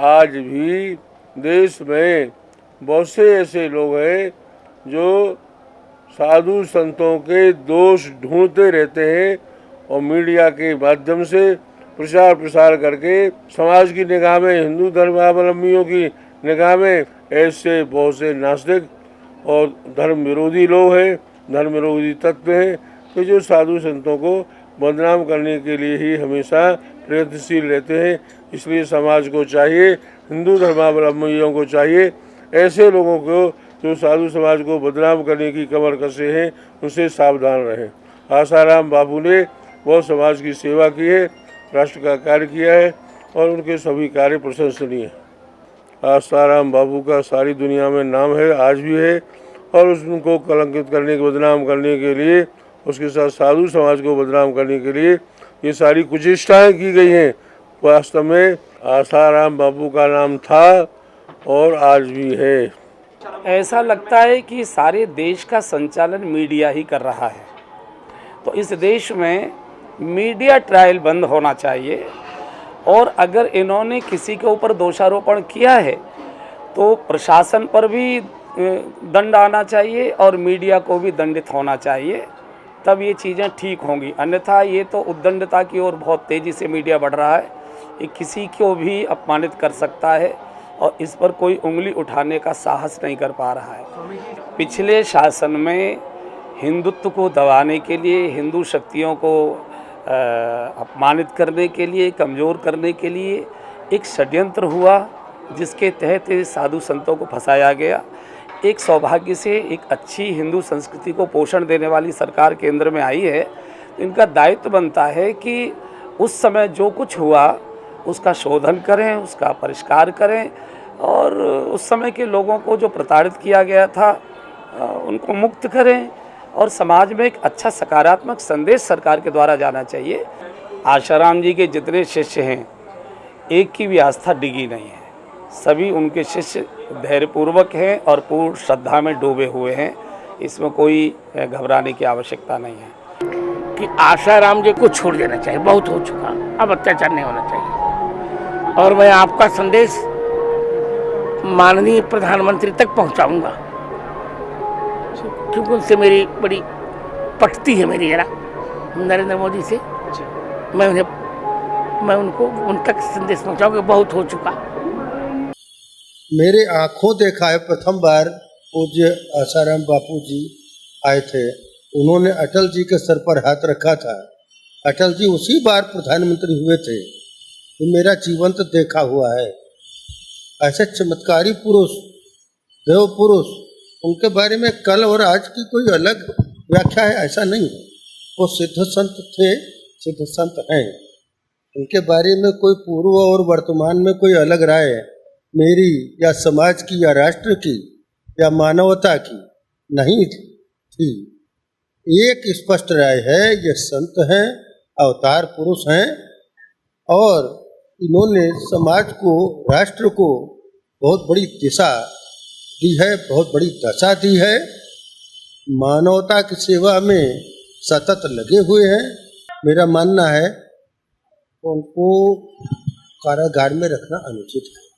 आज भी देश में बहुत से ऐसे लोग हैं जो साधु संतों के दोष ढूंढते रहते हैं और मीडिया के माध्यम से प्रचार प्रसार करके समाज की निगाह में, हिंदू धर्मावलंबियों की निगाह में ऐसे बहुत से नास्तिक और धर्म विरोधी लोग हैं, धर्म विरोधी तत्व हैं कि जो साधु संतों को बदनाम करने के लिए ही हमेशा प्रयत्नशील रहते हैं। इसलिए समाज को चाहिए, हिंदू धर्मावलंबियों को चाहिए, ऐसे लोगों को जो साधु समाज को बदनाम करने की कमर कसे हैं उनसे सावधान रहें। आसाराम बापू ने बहुत समाज की सेवा की है, राष्ट्र का कार्य किया है और उनके सभी कार्य प्रशंसनीय हैं। आसाराम बापू का सारी दुनिया में नाम है, आज भी है, और उनको कलंकित करने के, बदनाम करने के लिए, उसके साथ साधु समाज को बदनाम करने के लिए ये सारी कुचेष्टाएं की गई हैं। वास्तव में आसाराम बापू का नाम था और आज भी है। ऐसा लगता है कि सारे देश का संचालन मीडिया ही कर रहा है, तो इस देश में मीडिया ट्रायल बंद होना चाहिए और अगर इन्होंने किसी के ऊपर दोषारोपण किया है तो प्रशासन पर भी दंड आना चाहिए और मीडिया को भी दंडित होना चाहिए, तब ये चीज़ें ठीक होंगी। अन्यथा ये तो उद्दंडता की ओर बहुत तेज़ी से मीडिया बढ़ रहा है, ये किसी को भी अपमानित कर सकता है और इस पर कोई उंगली उठाने का साहस नहीं कर पा रहा है। पिछले शासन में हिंदुत्व को दबाने के लिए, हिंदू शक्तियों को अपमानित करने के लिए, कमज़ोर करने के लिए एक षड्यंत्र हुआ जिसके तहत साधु संतों को फंसाया गया। एक सौभाग्य से एक अच्छी हिंदू संस्कृति को पोषण देने वाली सरकार केंद्र में आई है, तो इनका दायित्व बनता है कि उस समय जो कुछ हुआ उसका शोधन करें, उसका परिष्कार करें और उस समय के लोगों को जो प्रताड़ित किया गया था उनको मुक्त करें और समाज में एक अच्छा सकारात्मक संदेश सरकार के द्वारा जाना चाहिए। आसाराम जी के जितने शिष्य हैं, एक की भी आस्था डिगी नहीं है, सभी उनके शिष्य धैर्यपूर्वक हैं और पूर्ण श्रद्धा में डूबे हुए हैं। इसमें कोई घबराने की आवश्यकता नहीं है कि आसाराम जी को छोड़ देना चाहिए, बहुत हो चुका, अब अत्याचार नहीं होना चाहिए। और मैं आपका संदेश माननीय प्रधानमंत्री तक पहुंचाऊंगा, क्योंकि उनसे मेरी बड़ी पटती है मेरी जरा नरेंद्र मोदी से। मैं उनको उन तक संदेश पहुंचाऊंगा, बहुत हो चुका। मेरे आंखों देखा है, प्रथम बार पूज्य आसाराम बापू जी आए थे, उन्होंने अटल जी के सर पर हाथ रखा था। अटल जी उसी बार प्रधानमंत्री हुए थे, तो मेरा जीवंत देखा हुआ है। ऐसे चमत्कारी पुरुष, देव पुरुष, उनके बारे में कल और आज की कोई अलग व्याख्या है ऐसा नहीं है। वो सिद्ध संत थे, सिद्ध संत हैं। उनके बारे में कोई पूर्व और वर्तमान में कोई अलग राय मेरी या समाज की या राष्ट्र की या मानवता की नहीं थी। एक स्पष्ट राय है, ये संत हैं, अवतार पुरुष हैं और इन्होंने समाज को, राष्ट्र को बहुत बड़ी दिशा दी है, बहुत बड़ी दशा दी है। मानवता की सेवा में सतत लगे हुए हैं। मेरा मानना है उनको कारागार में रखना अनुचित है।